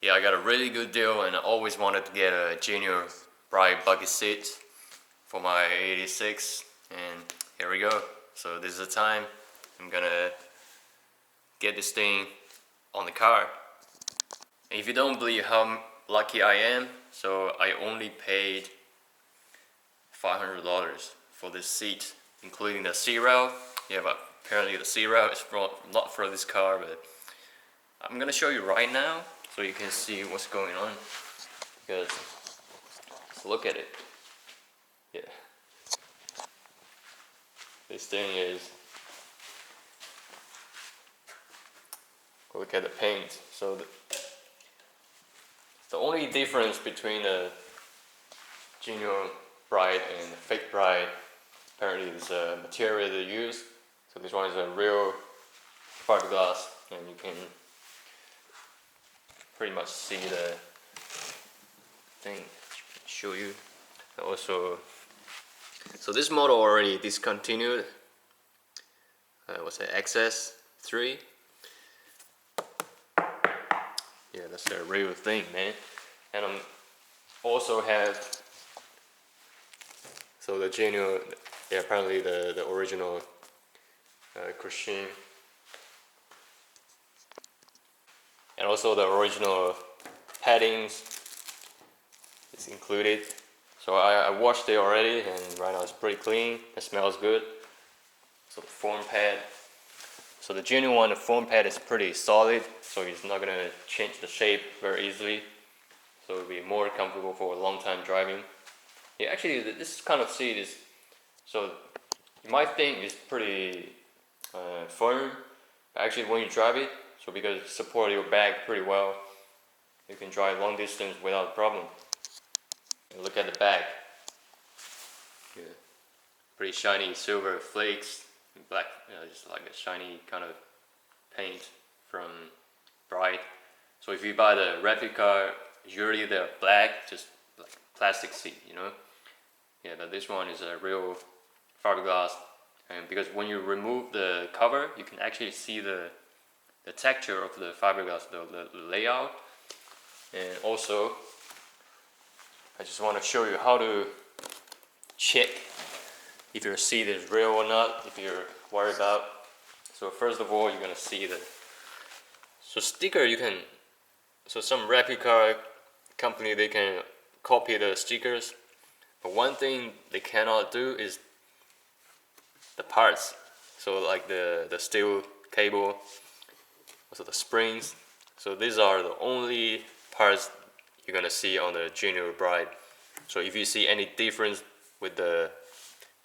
Yeah, I got a really good deal and I always wanted to get a junior bright bucket seat for my AE86, and here we go. So this is the time I'm gonna get this thing on the car. And if you don't believe how lucky I am, so I only paid $500 for this seat, including the seat rail. Yeah, but apparently the seat rail is not for this car, but I'm gonna show you right now so you can see what's going on. Because let's look at it. Yeah, this thing is. Look at the paint. So the only difference between the genuine bright and the fake bright apparently is the material they use. So this one is a real fiberglass, and you can pretty much see the thing. Show you. Also, so this model already discontinued. What's it? XS3. Yeah, that's the real thing, man. And also have so the genuine. Yeah, apparently the original Christian, and also the original paddings is included. So I washed it already, and right now it's pretty clean. It smells good. So the foam pad. So the genuine one, the foam pad is pretty solid, so it's not gonna change the shape very easily. So it'll be more comfortable for a long time driving. Yeah, actually this kind of seat is, so you might think it's pretty firm, but actually when you drive it, so because it supports your back pretty well, you can drive long distance without a problem. And look at the back. Yeah. Pretty shiny silver flakes, black, just like a shiny kind of paint from Bright. So if you buy the replica, usually they're black, just like plastic seat, you know. Yeah, but this one is a real fiberglass, and because when you remove the cover, you can actually see the texture of the fiberglass, the layout. And also, I just want to show you how to check if your seat is real or not, if you're worried about. So first of all, you're gonna see the sticker. You can, so some replica company, they can copy the stickers, but one thing they cannot do is the parts. So like the steel cable, also the springs. So these are the only parts you're gonna see on the Junior Bright. So if you see any difference with the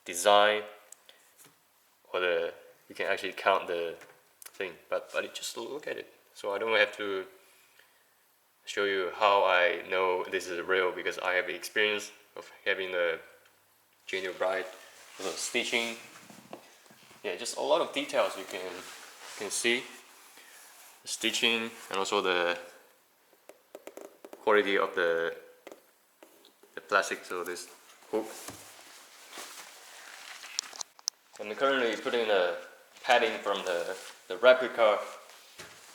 design or you can actually count the thing, but just look at it. So I don't have to show you how I know this is real, because I have the experience of having the Junior Bright. The stitching, yeah, just a lot of details you can see. The stitching, and also the quality of the plastic, so this hook. I'm currently putting the padding from the replica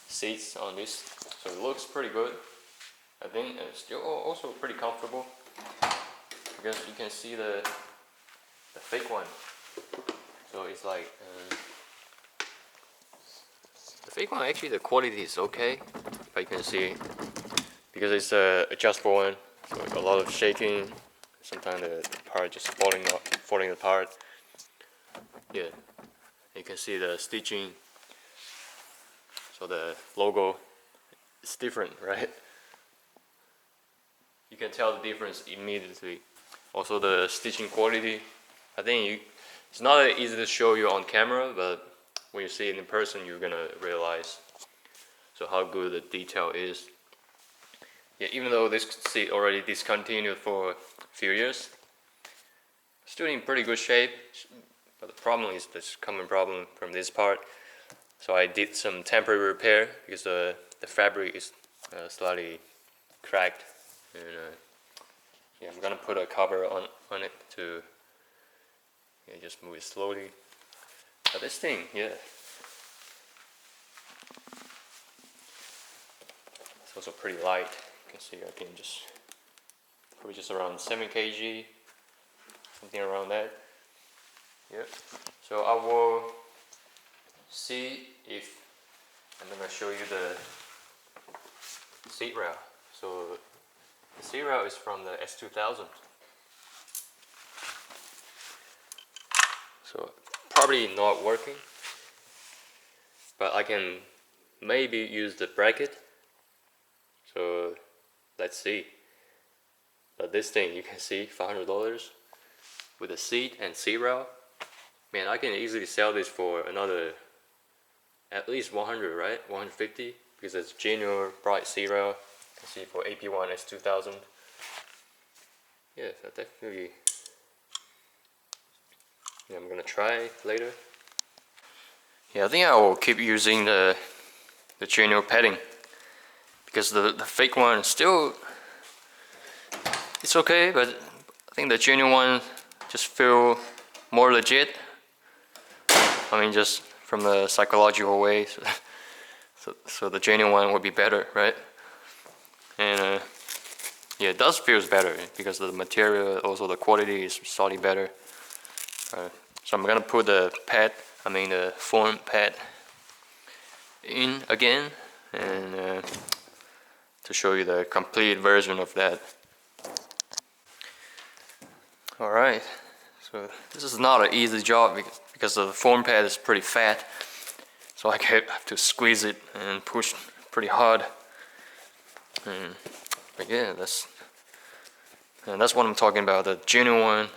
seats on this, so it looks pretty good, I think, and it's still also pretty comfortable, because you can see the fake one. So it's like the fake one, actually the quality is okay, but you can see because it's a adjustable one, so a lot of shaking. Sometimes the part just falling apart. Yeah, you can see the stitching. So the logo is different, right? You can tell the difference immediately. Also the stitching quality, I think it's not easy to show you on camera, but when you see it in person, you're gonna realize so how good the detail is. Yeah, even though this seat already discontinued for a few years, still in pretty good shape. But the problem is this common problem from this part. So I did some temporary repair because the fabric is slightly cracked, and yeah, I'm gonna put a cover on it to just move it slowly. But this thing, yeah. So also pretty light. You can see I can just probably just around 7 kg, something around that. Yep. So I will see if I'm gonna show you the seat rail. So the seat rail is from the S2000. So probably not working, but I can maybe use the bracket. So let's see. But this thing, you can see $500 with a seat and seat rail. Man, I can easily sell this for another at least 100, right? 150, because it's genuine bright seat rail. You can see for AP1 S2000. Yeah, so definitely. Yeah, I'm gonna try later. Yeah, I think I will keep using the genuine padding, because the fake one still, it's okay, but I think the genuine one just feel more legit. I mean, just from the psychological way, so the genuine one would be better, right? And yeah, it does feels better because the material, also the quality is slightly better. So I'm gonna put the pad, the foam pad in again, and to show you the complete version of that. Alright, so this is not an easy job because the foam pad is pretty fat, so I have to squeeze it and push pretty hard. But yeah, that's what I'm talking about, the genuine one.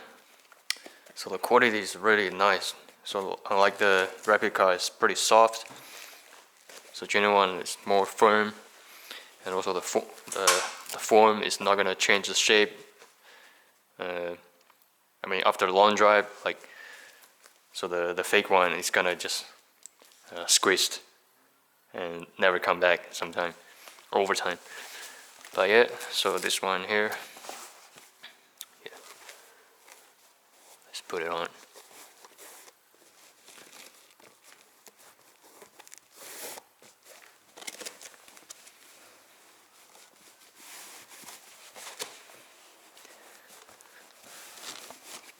So the quality is really nice. So unlike the replica, it's pretty soft. So genuine one is more firm, and also the form is not gonna change the shape. After a long drive, so the fake one is gonna just squeezed and never come back sometime over time. But yeah, so this one here, yeah, let's put it on.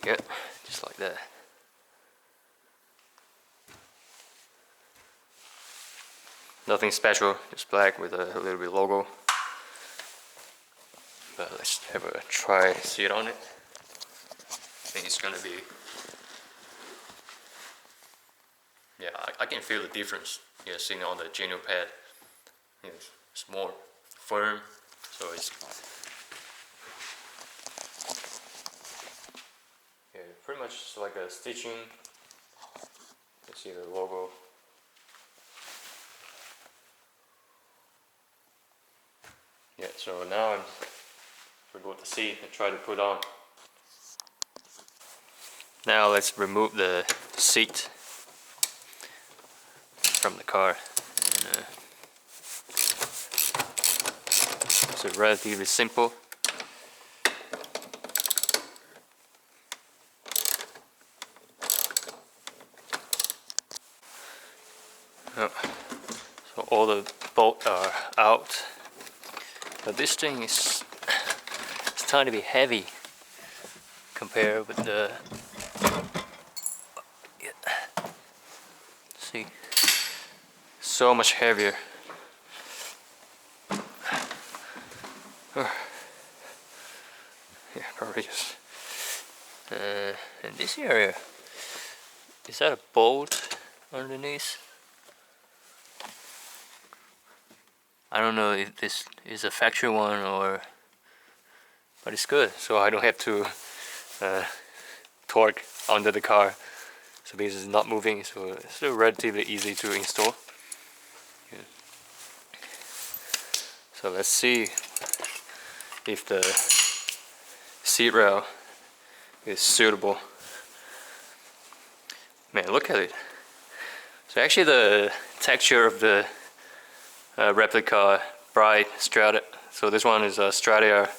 Yeah, just like that. Nothing special, just black with a little bit logo. But let's have a try, see it on it. I think it's gonna be, yeah, I can feel the difference. Yeah, seeing on the genuine pad, it's more firm, so it's, yeah, pretty much like a stitching. You see the logo. Yeah, so now I'm going to see and try to put on. Now let's remove the seat from the car. And, it's relatively simple. Oh, so all the bolts are out. But this thing is starting to be heavy compared with the, yeah. See, so much heavier. Yeah, probably just in this area. Is that a bolt underneath? I don't know if this is a factory one but it's good, so I don't have to torque under the car. So because it's not moving, so it's still relatively easy to install. Yeah. So let's see if the seat rail is suitable. Man, look at it. So actually the texture of the replica bright strata, so this one is a strata,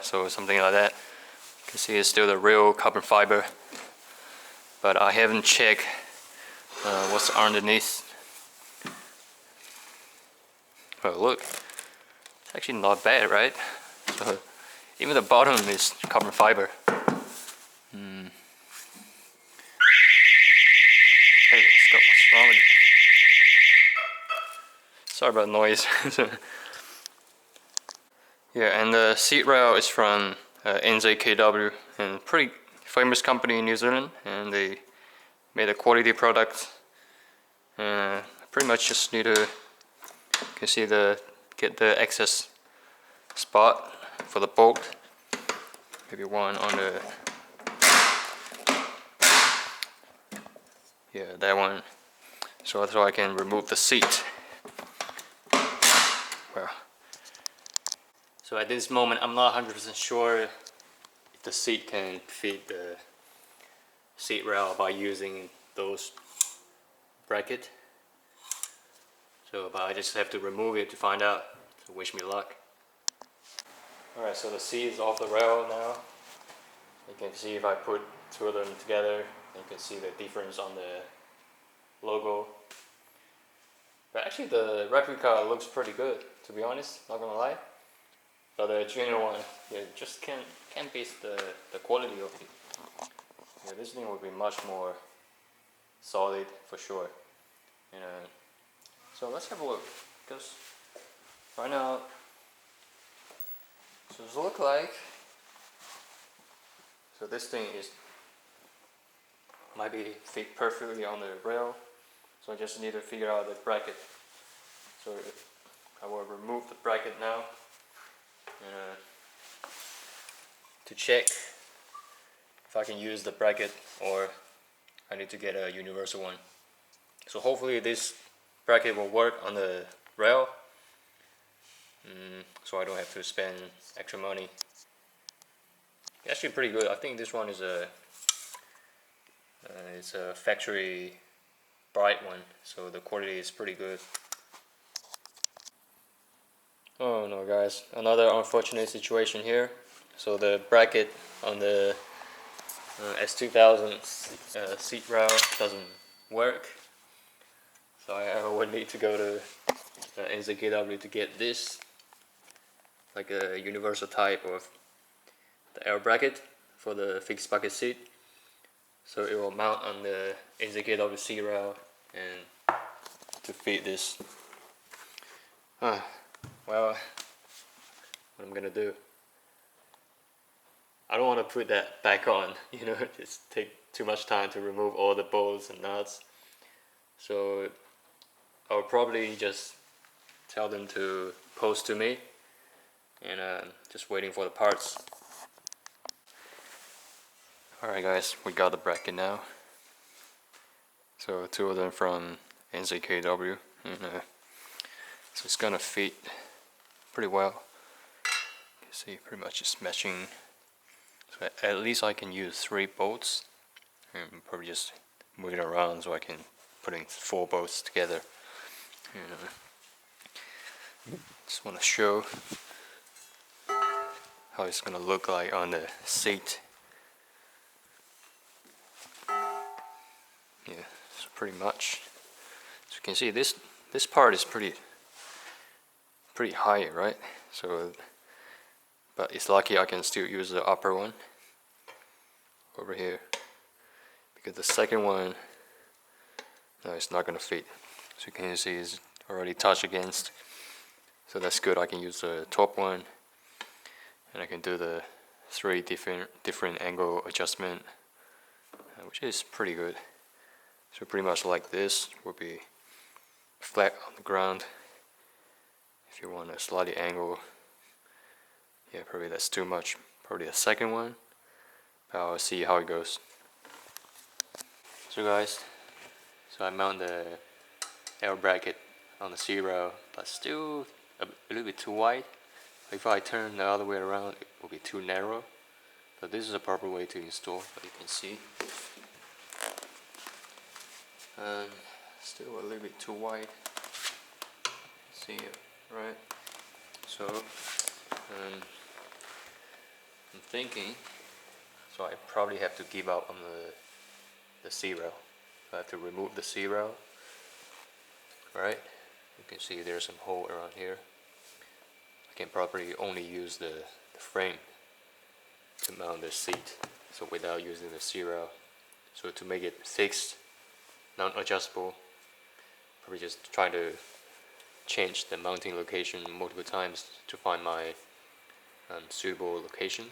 so something like that. You can see it's still the real carbon fiber, but I haven't checked what's underneath. Oh look, it's actually not bad, right? So even the bottom is carbon fiber. Hey, what's wrong with it? Sorry about noise. Yeah, and the seat rail is from NZKW, and pretty famous company in New Zealand, and they made a quality product. Pretty much just need to, you can see get the excess spot for the bolt. Maybe one on the, yeah, that one. So I can remove the seat. Well, so at this moment I'm not 100% sure if the seat can fit the seat rail by using those bracket. So, but I just have to remove it to find out. So wish me luck. Alright, so the seat is off the rail now. You can see if I put two of them together, you can see the difference on the logo. But actually the replica looks pretty good, to be honest, not gonna lie. But the genuine one, yeah, just can't beat the quality of it. Yeah, this thing would be much more solid for sure. And so let's have a look, because right now, so it look like, so this thing might be fit perfectly on the rail. So I just need to figure out the bracket. So I will remove the bracket now, and to check if I can use the bracket or I need to get a universal one. So hopefully this bracket will work on the rail, so I don't have to spend extra money. It's actually pretty good. I think this one is it's a factory bright one, so the quality is pretty good. Oh no guys, another unfortunate situation here. So the bracket on the S2000 seat rail doesn't work. So I would need to go to NZKW to get this, like a universal type of the air bracket for the fixed bucket seat. So it will mount on the NZKW seat rail and to fit this. Well, what I'm gonna do, I don't want to put that back on, you know, just take too much time to remove all the bolts and nuts. So I'll probably just tell them to post to me, and just waiting for the parts. Alright guys, we got the bracket now. So two of them from NZKW, and so it's gonna fit pretty well. You can see pretty much it's matching. So at least I can use 3 bolts, and probably just move it around so I can put in 4 bolts together. Just want to show how it's gonna look like on the seat. Yeah, so pretty much. So you can see this part is pretty high, right? So, but it's lucky I can still use the upper one over here, because the second one, no, it's not gonna fit. So you can see it's already touched against. So that's good. I can use the top one, and I can do the 3 different angle adjustment, which is pretty good. So pretty much like this will be flat on the ground. If you want a slightly angle, yeah, probably that's too much. Probably the second one, but I'll see how it goes. So guys, so I mount the air bracket on the seat rail, but still a little bit too wide. If I turn the other way around, it will be too narrow. But this is a proper way to install, but you can see. Still a little bit too wide. See it, right? So I'm thinking, so I probably have to give up on the seat rail. I have to remove the seat rail, right? You can see there's some hole around here. I can probably only use the frame to mount the seat, so without using the serial. So to make it fixed, non-adjustable, probably just try to change the mounting location multiple times to find my suitable location.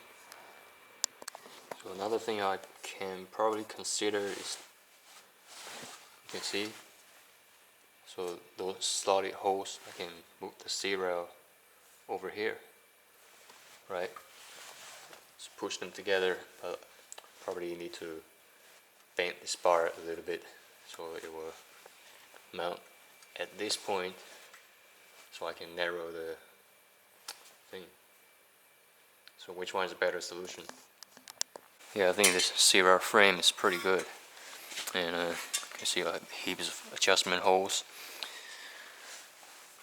So another thing I can probably consider is, you can see, so those slotted holes, I can move the serial over here, right? Just push them together, but probably need to bend this bar a little bit so it will mount at this point, so I can narrow the thing. So which one is a better solution? Yeah, I think this serial frame is pretty good, and you can see I have heaps of adjustment holes.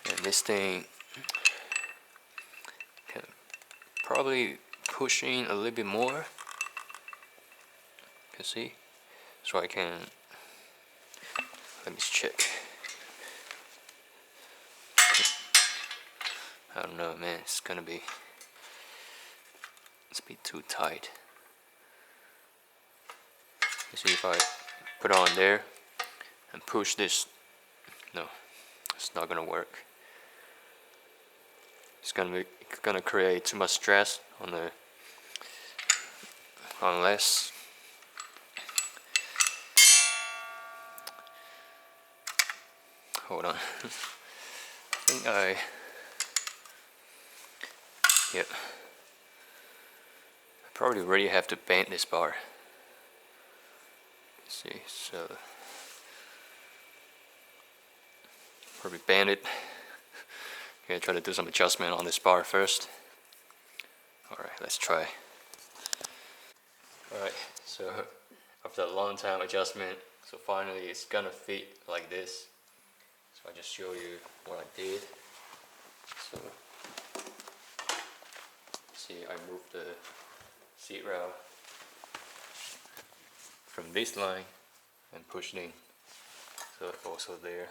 And this thing can probably push in a little bit more. You can see, so I can, let me check. I don't know, man. It's be too tight. You see, if I put it on there and push this, no, it's not gonna work. It's gonna create too much stress on the, unless hold on. I think yep. I probably really have to bend this bar. See, so probably bend it. Okay, try to do some adjustment on this bar first. Alright, let's try. Alright, so after a long time adjustment, so finally it's gonna fit like this. So I just show you what I did. So see, I moved the seat rail from this line and pushed in, so also there.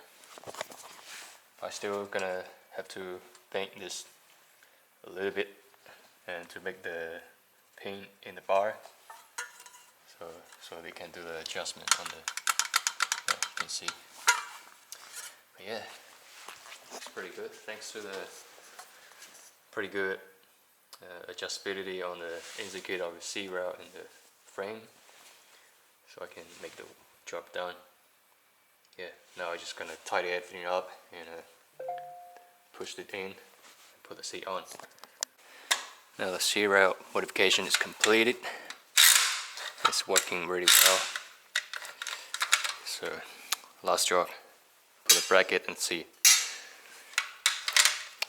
I still gonna have to paint this a little bit and to make the pin in the bar, so they can do the adjustment on the, you can see. But yeah, it's pretty good thanks to the pretty good adjustability on the indicator of the C rail and the frame, so I can make the job done. Yeah, now I'm just gonna tidy everything up and push it in and put the seat on. Now the C rail modification is completed. It's working really well. So last job, put a bracket and seat.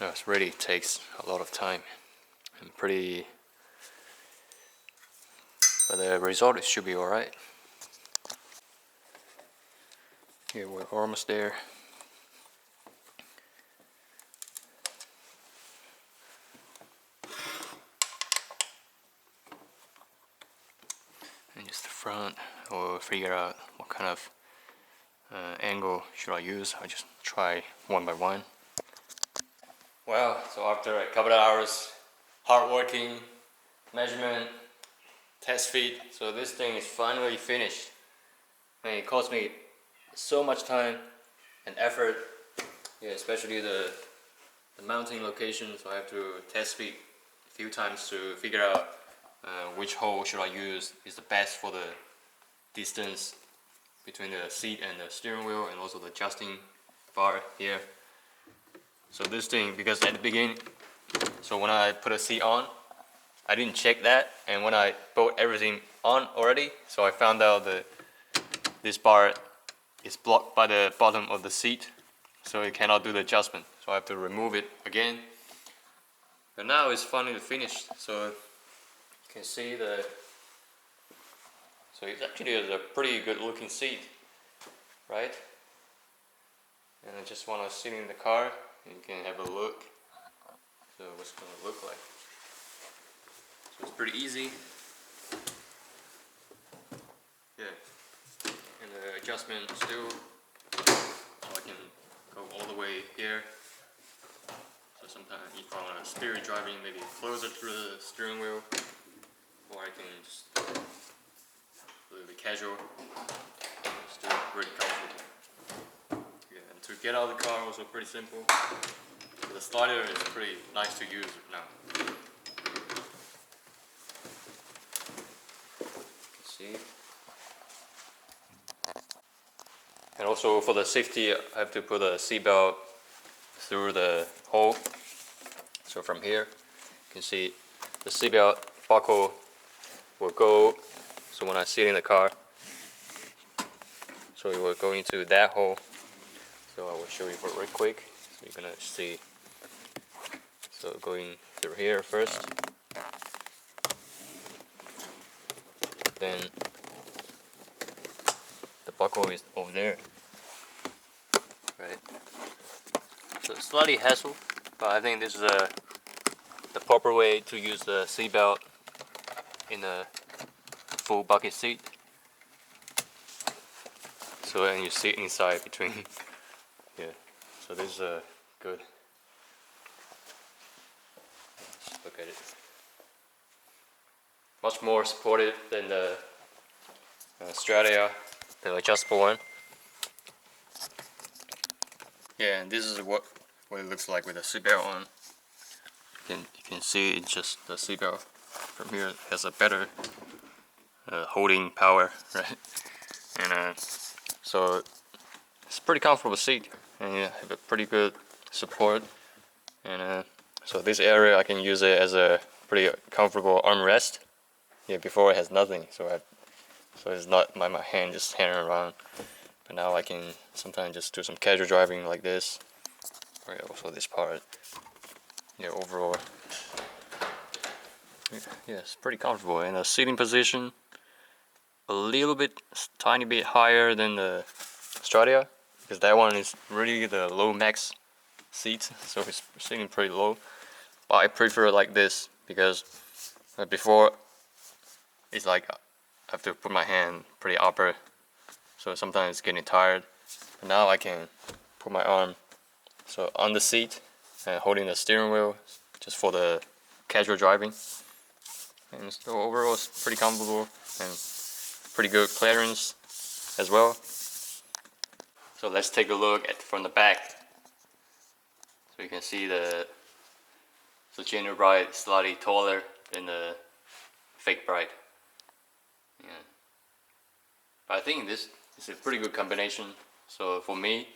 Now it really takes a lot of time and but the result should be alright. Yeah, we're almost there. And just the front, or figure out what kind of angle should I use. I just try one by one. Well, so after a couple of hours hard working, measurement, test fit, so this thing is finally finished. I mean, it cost me so much time and effort, yeah, especially the mounting location, so I have to test fit a few times to figure out which hole should I use is the best for the distance between the seat and the steering wheel, and also the adjusting bar here. So this thing, because at the beginning, so when I put a seat on, I didn't check that, and when I put everything on already, so I found out that this bar is blocked by the bottom of the seat, so it cannot do the adjustment. So I have to remove it again. But now it's finally finished, so you can see so it's actually a pretty good looking seat, right? And I just want to sit in the car and you can have a look, so what's going to look like. So it's pretty easy. Yeah, and the adjustment still, so I can go all the way here. So sometimes if I want to spirit driving, maybe closer to the steering wheel, or I can just a little bit casual. Just do it really comfortable. Yeah, and to get out of the car also pretty simple. The slider is pretty nice to use now. See. And also for the safety, I have to put a seatbelt through the hole. So from here, you can see the seatbelt buckle will go. So when I sit in the car, so it will go into that hole. So I will show you real quick. So you're gonna see. So going through here first, then the buckle is over there, right? So it's slightly hassle, but I think this is the proper way to use the seatbelt in a full bucket seat. So then you sit inside between. Yeah. So this is good. Let's look at it. Much more supported than the Stradia, the adjustable one. Yeah, and this is what it looks like with the seatbelt on. You can see it's just the seatbelt from here has a better holding power, right? And so it's a pretty comfortable seat, and you have a pretty good support. And so this area I can use it as a pretty comfortable armrest. Yeah, before it has nothing, so it's not my hand just hanging around. But now I can sometimes just do some casual driving like this, or also this part. Yeah, overall, yeah, it's pretty comfortable. And the seating position, a little bit, tiny bit higher than the Stradia, because that one is really the low max seat, so it's sitting pretty low. But I prefer it like this because before it's like I have to put my hand pretty upper, so sometimes it's getting tired. But now I can put my arm so on the seat and holding the steering wheel just for the casual driving. And so overall it's pretty comfortable and pretty good clearance as well. So let's take a look at from the back. So you can see the genuine Bride slightly taller than the fake Bride. Yeah. But I think this is a pretty good combination. So for me,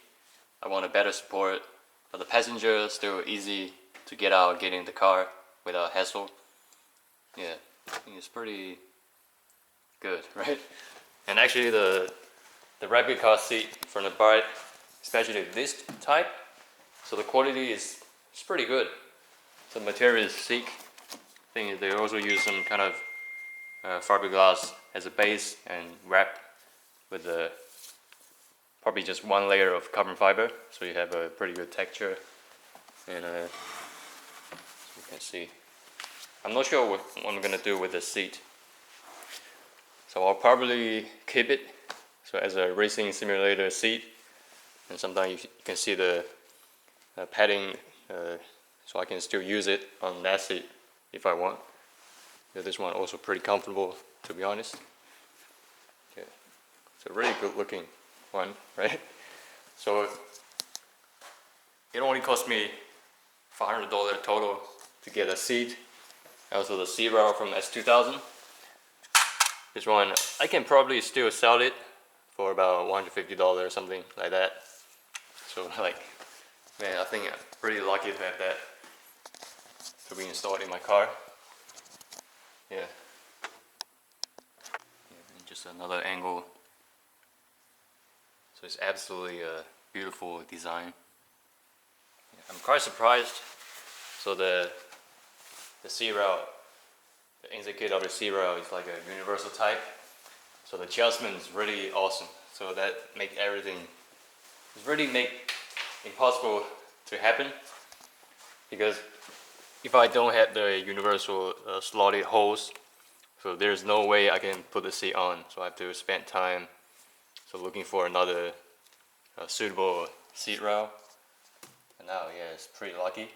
I want a better support, but the passenger is still easy to get out, get in the car without hassle. Yeah, I think it's pretty good, right? And actually the rapid car seat from the Bride, especially this type, so the quality is pretty good. So the material is thick. I think they also use some kind of fiberglass as a base and wrap with probably just one layer of carbon fiber, so you have a pretty good texture. And you can see, I'm not sure what I'm gonna do with the seat, so I'll probably keep it so as a racing simulator seat. And sometimes you can see the padding, so I can still use it on that seat if I want. Yeah, this one also pretty comfortable, to be honest. Yeah, it's a really good looking one, right? So it only cost me $500 total to get a seat. Also the seat rail from S2000. This one I can probably still sell it for about $150 or something like that. So like, man, I think I'm pretty lucky to have that to be installed in my car. Yeah. And just another angle. So it's absolutely a beautiful design. Yeah, I'm quite surprised. So the seat rail, the inside kit of the seat rail is like a universal type. So the adjustment is really awesome. So that makes everything, it's really make impossible to happen, because if I don't have the universal slotted holes, so there's no way I can put the seat on. So I have to spend time looking for another suitable seat rail. And now, yeah, it's pretty lucky.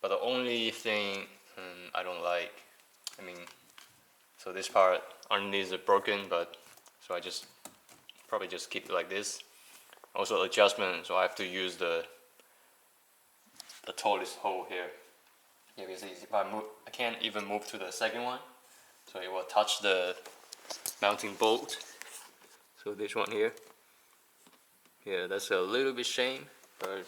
But the only thing I don't like, I mean, so this part underneath is broken, but so I just probably just keep it like this. Also adjustment, so I have to use the tallest hole here. Yeah, because if I move, I can't even move to the second one, so it will touch the mounting bolt. So this one here, yeah, that's a little bit shame, but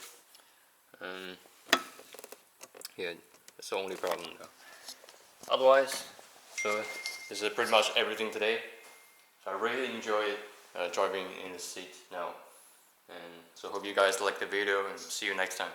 yeah, that's the only problem though. Otherwise, so this is pretty much everything today. So I really enjoyed driving in the seat now, and so hope you guys like the video and see you next time.